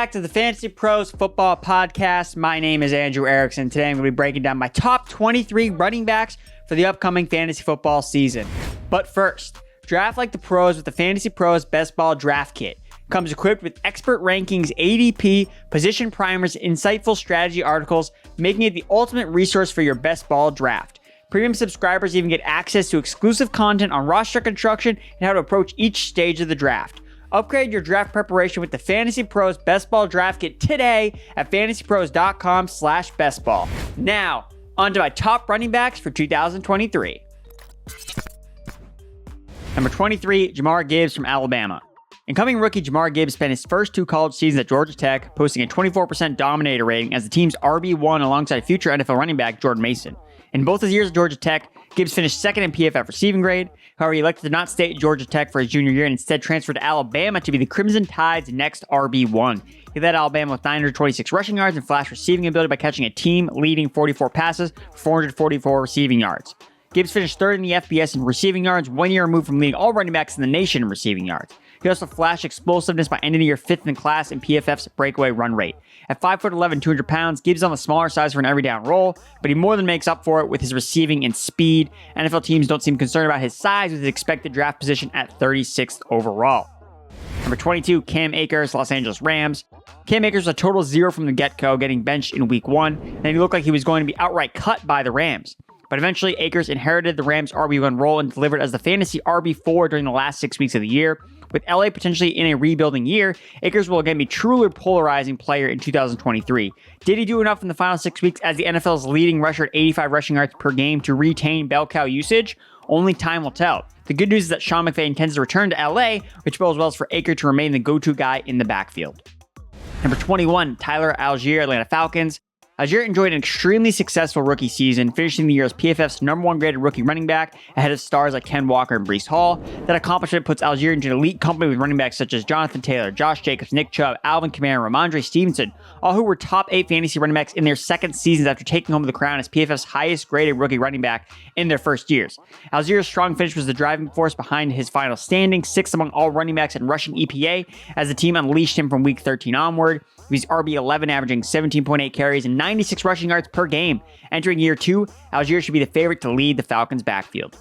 back to the Fantasy Pros Football Podcast. My name is Andrew Erickson. Today I'm going to be breaking down my top 23 running backs for the upcoming fantasy football season. But first, draft like the pros with the Fantasy Pros Best Ball Draft Kit. Comes equipped with expert rankings, ADP, position primers, insightful strategy articles, making it the ultimate resource for your best ball draft. Premium subscribers even get access to exclusive content on roster construction and how to approach each stage of the draft. Upgrade your draft preparation with the Fantasy Pros Best Ball Draft Kit today at fantasypros.com/bestball. Now, on to my top running backs for 2023. Number 23, Jahmyr Gibbs from Alabama. Incoming rookie Jahmyr Gibbs spent his first two college seasons at Georgia Tech, posting a 24% dominator rating as the team's RB1 alongside future NFL running back Jordan Mason. In both his years at Georgia Tech, Gibbs finished second in PFF receiving grade. However, he elected to not stay at Georgia Tech for his junior year and instead transferred to Alabama to be the Crimson Tide's next RB1. He led Alabama with 926 rushing yards and flash receiving ability by catching a team-leading 44 passes for 444 receiving yards. Gibbs finished third in the FBS in receiving yards, 1 year removed from leading all running backs in the nation in receiving yards. He also flashed explosiveness by ending the year fifth in the class in PFF's breakaway run rate. At 5'11", 200 pounds, Gibbs is on the smaller size for an every down role, but he more than makes up for it with his receiving and speed. NFL teams don't seem concerned about his size with his expected draft position at 36th overall. Number 22, Cam Akers, Los Angeles Rams. Cam Akers was a total zero from the get-go, getting benched in week 1, and he looked like he was going to be outright cut by the Rams. But eventually, Akers inherited the Rams' RB1 role and delivered as the fantasy RB4 during the last 6 weeks of the year. With LA potentially in a rebuilding year, Akers will again be a truly polarizing player in 2023. Did he do enough in the final 6 weeks as the NFL's leading rusher at 85 rushing yards per game to retain bell cow usage? Only time will tell. The good news is that Sean McVay intends to return to LA, which bodes well for Akers to remain the go-to guy in the backfield. Number 21, Tyler ALLGEIER, Atlanta Falcons. ALLGEIER enjoyed an extremely successful rookie season, finishing the year as PFF's number 1 graded rookie running back ahead of stars like Ken Walker and BREECE Hall. That accomplishment puts ALLGEIER into an elite company with running backs such as Jonathan Taylor, Josh Jacobs, Nick Chubb, Alvin Kamara, Ramondre Stevenson, all who were top 8 fantasy running backs in their second seasons after taking home the crown as PFF's highest graded rookie running back in their first years. ALLGEIER's strong finish was the driving force behind his final standing, 6th among all running backs in rushing EPA as the team unleashed him from week 13 onward. He's RB11, averaging 17.8 carries and 96 rushing yards per game. Entering year 2, ALLGEIER should be the favorite to lead the Falcons' backfield.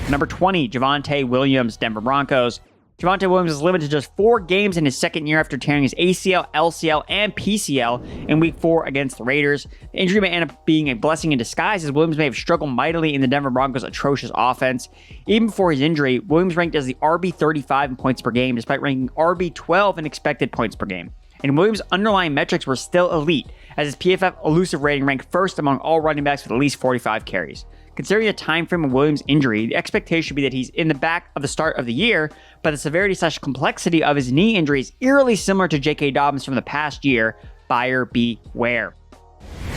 Number 20, Javonte Williams, Denver Broncos. Javonte Williams is limited to just 4 games in his second year after tearing his ACL, LCL, and PCL in week 4 against the Raiders. The injury may end up being a blessing in disguise as Williams may have struggled mightily in the Denver Broncos' atrocious offense. Even before his injury, Williams ranked as the RB35 in points per game despite ranking RB12 in expected points per game. And Williams' underlying metrics were still elite, as his PFF elusive rating ranked first among all running backs with at least 45 carries. Considering the time frame of Williams' injury, the expectation should be that he's in the back of the start of the year, but the severity/complexity of his knee injury is eerily similar to J.K. Dobbins from the past year. Buyer beware.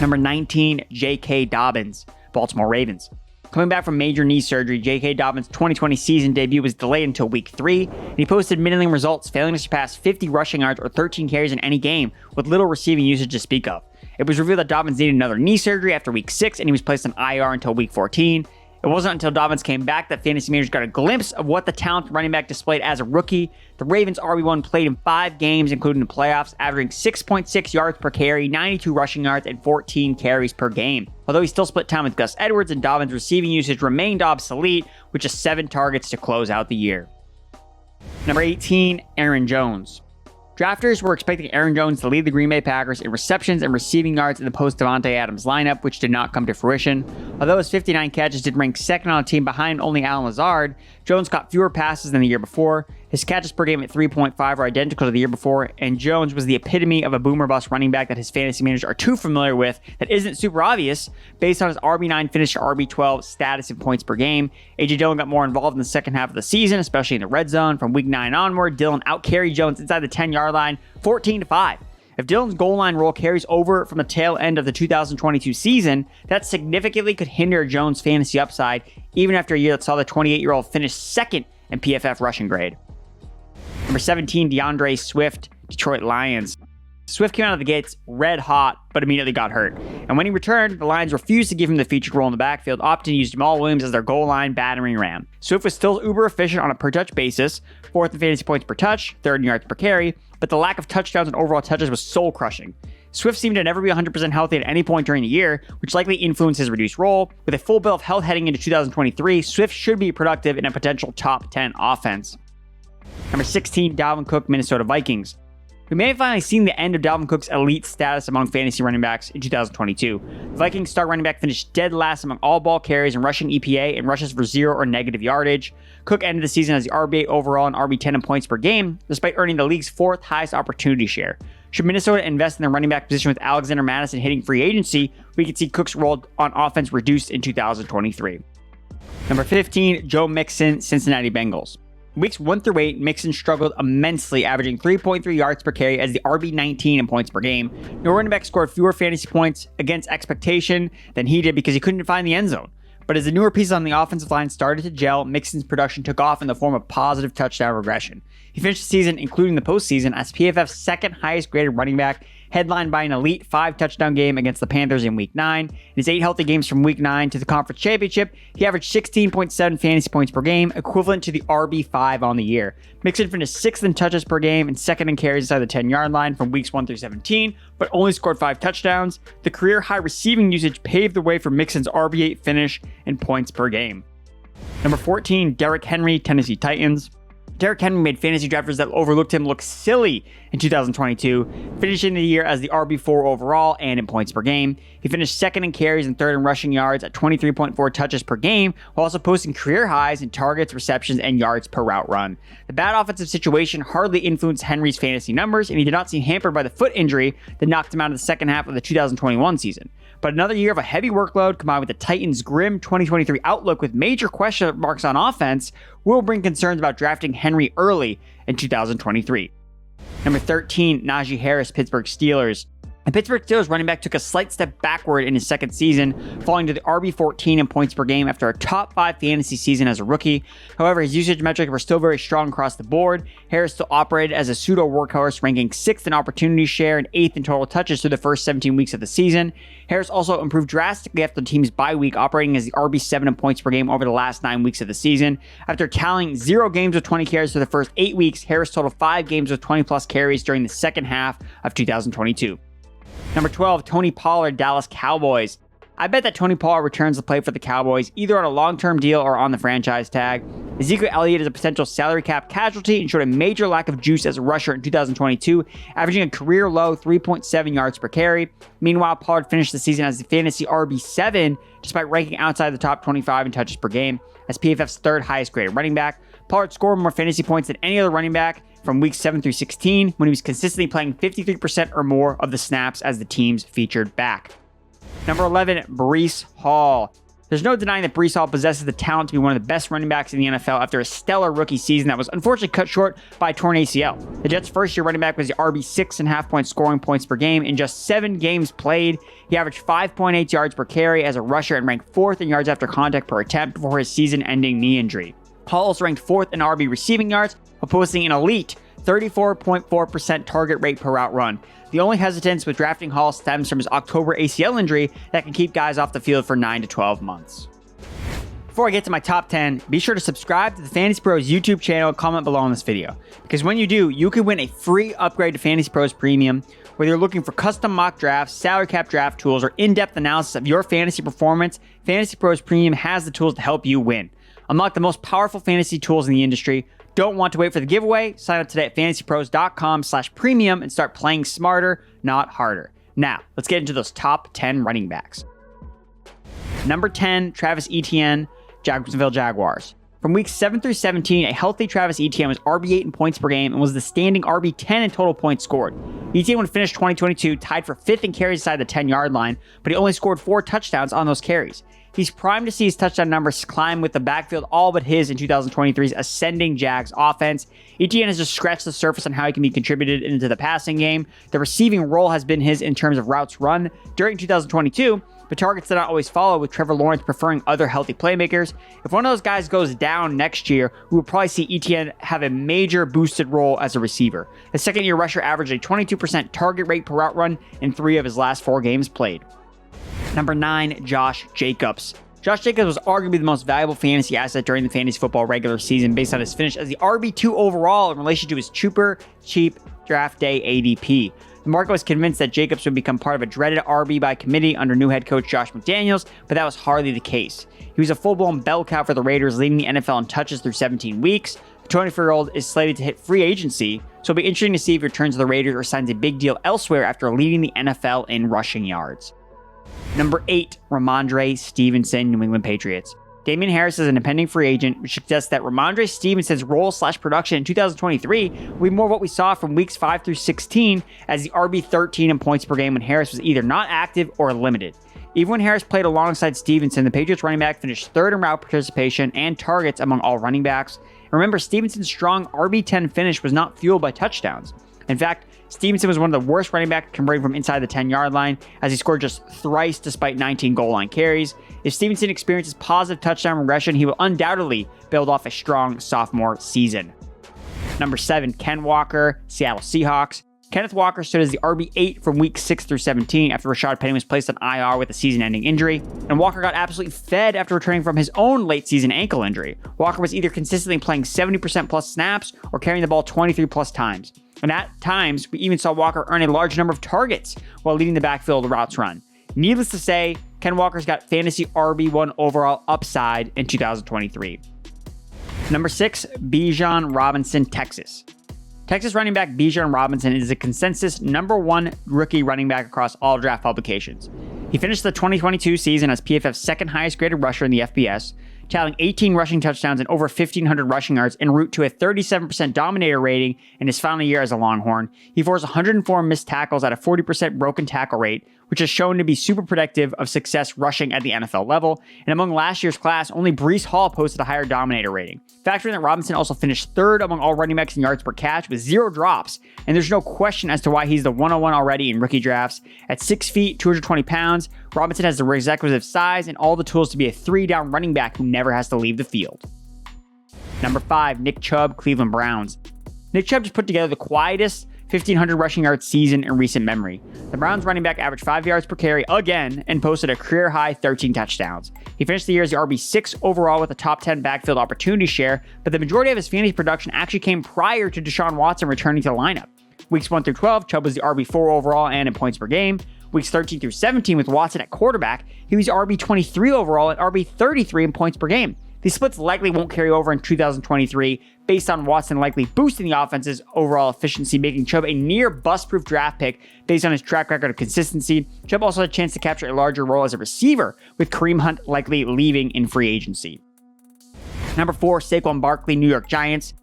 Number 19, J.K. Dobbins, Baltimore Ravens. Coming back from major knee surgery, J.K. Dobbins' 2020 season debut was delayed until week 3, and he posted middling results, failing to surpass 50 rushing yards or 13 carries in any game, with little receiving usage to speak of. It was revealed that Dobbins needed another knee surgery after week 6, and he was placed on IR until week 14. It wasn't until Dobbins came back that fantasy managers got a glimpse of what the talented running back displayed as a rookie. The Ravens RB1 played in 5 games, including the playoffs, averaging 6.6 yards per carry, 92 rushing yards, and 14 carries per game. Although he still split time with Gus Edwards, and Dobbins' receiving usage remained obsolete, with just 7 targets to close out the year. Number 18, Aaron Jones. Drafters were expecting Aaron Jones to lead the Green Bay Packers in receptions and receiving yards in the post-Davante Adams lineup, which did not come to fruition. Although his 59 catches did rank second on the team behind only Allen Lazard, Jones caught fewer passes than the year before. His catches per game at 3.5 are identical to the year before, and Jones was the epitome of a boomer-bust running back that his fantasy managers are too familiar with that isn't super obvious based on his RB9 finish to RB12 status in points per game. A.J. Dillon got more involved in the second half of the season, especially in the red zone. From week 9 onward, Dillon outcarried Jones inside the 10-yard line, 14-5. If Dillon's goal line role carries over from the tail end of the 2022 season, that significantly could hinder Jones' fantasy upside, even after a year that saw the 28-year-old finish second in PFF rushing grade. Number 17, DeAndre Swift, Detroit Lions. Swift came out of the gates red hot, but immediately got hurt. And when he returned, the Lions refused to give him the featured role in the backfield, opting to use Jamal Williams as their goal line battering ram. Swift was still uber efficient on a per touch basis, 4th in fantasy points per touch, 3rd in yards per carry, but the lack of touchdowns and overall touches was soul-crushing. Swift seemed to never be 100% healthy at any point during the year, which likely influenced his reduced role. With a full bill of health heading into 2023, Swift should be productive in a potential top 10 offense. Number 16, Dalvin Cook, Minnesota Vikings. We may have finally seen the end of Dalvin Cook's elite status among fantasy running backs in 2022. The Vikings star running back finished dead last among all ball carries and rushing EPA and rushes for 0 or negative yardage. Cook ended the season as the RB8 overall and RB10 in points per game, despite earning the league's 4th highest opportunity share. Should Minnesota invest in the running back position with Alexander Mattison hitting free agency, we could see Cook's role on offense reduced in 2023. Number 15, Joe Mixon, Cincinnati Bengals. Weeks 1 through 8, Mixon struggled immensely, averaging 3.3 yards per carry as the RB19 in points per game. No running back scored fewer fantasy points against expectation than he did because he couldn't find the end zone. But as the newer pieces on the offensive line started to gel, Mixon's production took off in the form of positive touchdown regression. He finished the season, including the postseason, as PFF's second highest graded running back, headlined by an elite 5-touchdown game against the Panthers in Week 9. In his 8 healthy games from Week 9 to the conference championship, he averaged 16.7 fantasy points per game, equivalent to the RB5 on the year. Mixon finished 6th in touches per game and 2nd in carries inside the 10-yard line from weeks 1 through 17, but only scored 5 touchdowns. The career high receiving usage paved the way for Mixon's RB8 finish in points per game. Number 14, Derrick Henry, Tennessee Titans. Derrick Henry made fantasy drafters that overlooked him look silly in 2022, finishing the year as the RB4 overall and in points per game. He finished 2nd in carries and 3rd in rushing yards at 23.4 touches per game, while also posting career highs in targets, receptions, and yards per route run. The bad offensive situation hardly influenced Henry's fantasy numbers, and he did not seem hampered by the foot injury that knocked him out of the second half of the 2021 season. But another year of a heavy workload combined with the Titans' grim 2023 outlook with major question marks on offense will bring concerns about drafting Henry early in 2023. Number 13, Najee Harris, Pittsburgh Steelers. The Pittsburgh Steelers running back took a slight step backward in his second season, falling to the RB14 in points per game after a top 5 fantasy season as a rookie. However, his usage metrics were still very strong across the board. Harris still operated as a pseudo workhorse, ranking 6th in opportunity share and 8th in total touches through the first 17 weeks of the season. Harris also improved drastically after the team's bye week, operating as the RB7 in points per game over the last 9 weeks of the season. After tallying 0 games with 20 carries for the first 8 weeks, Harris totaled 5 games with 20 plus carries during the second half of 2022. Number 12, Tony Pollard, Dallas Cowboys. I bet that Tony Pollard returns to play for the Cowboys either on a long-term deal or on the franchise tag. Ezekiel Elliott is a potential salary cap casualty and showed a major lack of juice as a rusher in 2022, averaging a career-low 3.7 yards per carry. Meanwhile, Pollard finished the season as the fantasy RB7, despite ranking outside the top 25 in touches per game, as PFF's 3rd highest graded running back. Pollard scored more fantasy points than any other running back from weeks 7 through 16, when he was consistently playing 53% or more of the snaps as the team's featured back. Number 11, Breece Hall. There's no denying that Breece Hall possesses the talent to be one of the best running backs in the NFL after a stellar rookie season that was unfortunately cut short by a torn ACL. The Jets' first-year running back was the RB6.5 point scoring points per game in just 7 games played. He averaged 5.8 yards per carry as a rusher and ranked 4th in yards after contact per attempt before his season-ending knee injury. Hall also ranked 4th in RB receiving yards, while posting an elite 34.4% target rate per route run. The only hesitance with drafting Hall stems from his October ACL injury that can keep guys off the field for 9 to 12 months. Before I get to my top 10, be sure to subscribe to the FantasyPros YouTube channel and comment below on this video, because when you do, you can win a free upgrade to FantasyPros Premium. Whether you're looking for custom mock drafts, salary cap draft tools, or in-depth analysis of your fantasy performance, FantasyPros Premium has the tools to help you win. Unlock the most powerful fantasy tools in the industry. Don't want to wait for the giveaway? Sign up today at fantasypros.com/premium and start playing smarter, not harder. Now, let's get into those top 10 running backs. Number 10, Travis Etienne, Jacksonville Jaguars. From weeks 7 through 17, a healthy Travis Etienne was RB8 in points per game and was the standing RB10 in total points scored. Etienne would finish 2022 tied for 5th in carries inside the 10-yard line, but he only scored 4 touchdowns on those carries. He's primed to see his touchdown numbers climb with the backfield all but his in 2023's ascending Jags offense. Etienne has just scratched the surface on how he can be contributed into the passing game. The receiving role has been his in terms of routes run during 2022, but targets did not always follow, with Trevor Lawrence preferring other healthy playmakers. If one of those guys goes down next year, we will probably see Etienne have a major boosted role as a receiver. The second-year rusher averaged a 22% target rate per route run in 3 of his last 4 games played. Number 9, Josh Jacobs. Josh Jacobs was arguably the most valuable fantasy asset during the fantasy football regular season based on his finish as the RB2 overall in relation to his super cheap draft day ADP. The market was convinced that Jacobs would become part of a dreaded RB by committee under new head coach Josh McDaniels, but that was hardly the case. He was a full-blown bell cow for the Raiders, leading the NFL in touches through 17 weeks. The 24-year-old is slated to hit free agency, so it'll be interesting to see if he returns to the Raiders or signs a big deal elsewhere after leading the NFL in rushing yards. Number 8, Rhamondre Stevenson, New England Patriots. Damian Harris is an impending free agent, which suggests that Rhamondre Stevenson's role/production in 2023 will be more what we saw from weeks 5 through 16 as the RB13 in points per game when Harris was either not active or limited. Even when Harris played alongside Stevenson, the Patriots running back finished third in route participation and targets among all running backs. And remember, Stevenson's strong RB10 finish was not fueled by touchdowns. In fact, Stevenson was one of the worst running backs converting from inside the 10-yard line, as he scored just thrice despite 19 goal line carries. If Stevenson experiences positive touchdown regression, he will undoubtedly build off a strong sophomore season. Number 7, Ken Walker, Seattle Seahawks. Kenneth Walker stood as the RB8 from week 6 through 17 after Rashad Penny was placed on IR with a season-ending injury, and Walker got absolutely fed after returning from his own late-season ankle injury. Walker was either consistently playing 70% plus snaps or carrying the ball 23 plus times. And at times, we even saw Walker earn a large number of targets while leading the backfield routes run. Needless to say, Ken Walker's got fantasy RB1 overall upside in 2023. Number 6, Bijan Robinson, Texas. Texas running back Bijan Robinson is a consensus number 1 rookie running back across all draft publications. He finished the 2022 season as PFF's second highest graded rusher in the FBS, tallying 18 rushing touchdowns and over 1,500 rushing yards en route to a 37% dominator rating in his final year as a Longhorn. He forced 104 missed tackles at a 40% broken tackle rate, which is shown to be super predictive of success rushing at the NFL level. And among last year's class, only Breece Hall posted a higher dominator rating. Factoring that Robinson also finished third among all running backs in yards per catch with 0 drops, and there's no question as to why he's the 101 already in rookie drafts. At 6 feet, 220 pounds, Robinson has the requisite size and all the tools to be a 3-down running back who never has to leave the field. Number 5, Nick Chubb, Cleveland Browns. Nick Chubb just put together the quietest 1,500 rushing yard season in recent memory. The Browns running back averaged 5 yards per carry again and posted a career-high 13 touchdowns. He finished the year as the RB6 overall with a top 10 backfield opportunity share, but the majority of his fantasy production actually came prior to Deshaun Watson returning to the lineup. Weeks 1 through 12, Chubb was the RB4 overall and in points per game. Weeks 13 through 17 with Watson at quarterback, he was RB23 overall and RB33 in points per game. These splits likely won't carry over in 2023 based on Watson likely boosting the offense's overall efficiency, making Chubb a near bust-proof draft pick based on his track record of consistency. Chubb also had a chance to capture a larger role as a receiver, with Kareem Hunt likely leaving in free agency. Number 4, Saquon Barkley, New York Giants.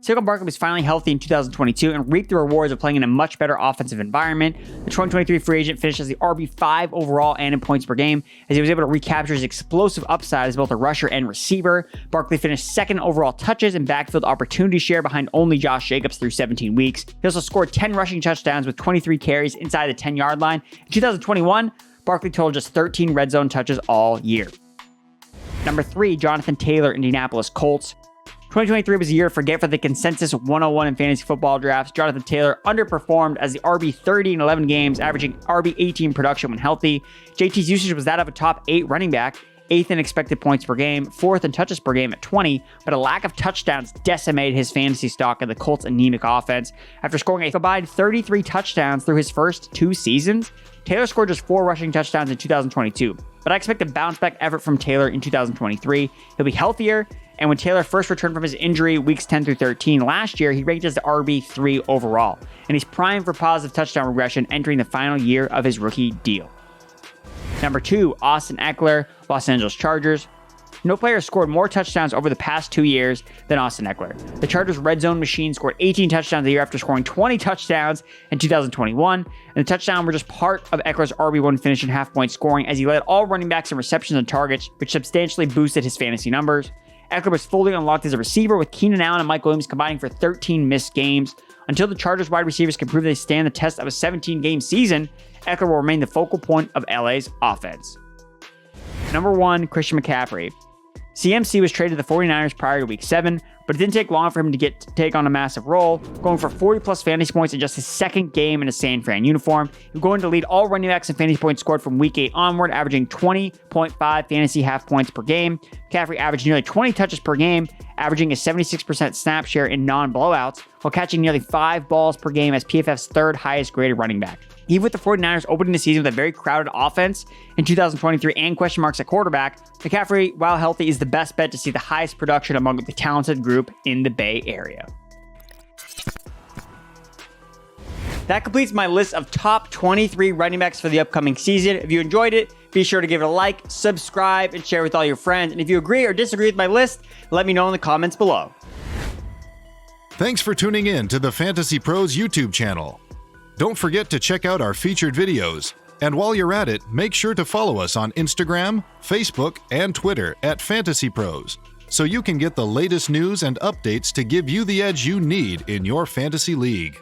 Saquon Barkley was finally healthy in 2022 and reaped the rewards of playing in a much better offensive environment. The 2023 free agent finished as the RB5 overall and in points per game, as he was able to recapture his explosive upside as both a rusher and receiver. Barkley finished second overall touches and backfield opportunity share behind only Josh Jacobs through 17 weeks. He also scored 10 rushing touchdowns with 23 carries inside the 10-yard line. In 2021, Barkley totaled just 13 red zone touches all year. Number 3, Jonathan Taylor, Indianapolis Colts. 2023 was a year to forget for the consensus 101 in fantasy football drafts. Jonathan Taylor underperformed as the RB30 in 11 games, averaging RB18 production when healthy. JT's usage was that of a top 8 running back, 8th in expected points per game, 4th in touches per game at 20, but a lack of touchdowns decimated his fantasy stock in the Colts' anemic offense. After scoring a combined 33 touchdowns through his first 2 seasons, Taylor scored just 4 rushing touchdowns in 2022. But I expect a bounce-back effort from Taylor in 2023. He'll be healthier, and when Taylor first returned from his injury weeks 10 through 13 last year, he ranked as the RB3 overall, and he's primed for positive touchdown regression entering the final year of his rookie deal. Number 2, Austin Eckler, Los Angeles Chargers. No player scored more touchdowns over the past 2 years than Austin Eckler. The Chargers' red zone machine scored 18 touchdowns a year after scoring 20 touchdowns in 2021, and the touchdowns were just part of Eckler's RB1 finish and half-point scoring as he led all running backs in receptions and targets, which substantially boosted his fantasy numbers. Eckler was fully unlocked as a receiver, with Keenan Allen and Mike Williams combining for 13 missed games. Until the Chargers wide receivers can prove they stand the test of a 17-game season, Eckler will remain the focal point of LA's offense. Number 1, Christian McCaffrey. CMC was traded to the 49ers prior to Week 7. but it didn't take long for him to take on a massive role, going for 40 plus fantasy points in just his second game in a San Fran uniform. He's going to lead all running backs in fantasy points scored from week 8 onward, averaging 20.5 fantasy half points per game. McCaffrey averaged nearly 20 touches per game, averaging a 76% snap share in non-blowouts, while catching nearly 5 balls per game as PFF's third highest graded running back. Even with the 49ers opening the season with a very crowded offense in 2023 and question marks at quarterback, McCaffrey, while healthy, is the best bet to see the highest production among the talented group in the Bay Area. That completes my list of top 23 running backs for the upcoming season. If you enjoyed it, be sure to give it a like, subscribe, and share with all your friends. And if you agree or disagree with my list, let me know in the comments below. Thanks for tuning in to the FantasyPros YouTube channel. Don't forget to check out our featured videos. And while you're at it, make sure to follow us on Instagram, Facebook, and Twitter at FantasyPros, so you can get the latest news and updates to give you the edge you need in your fantasy league.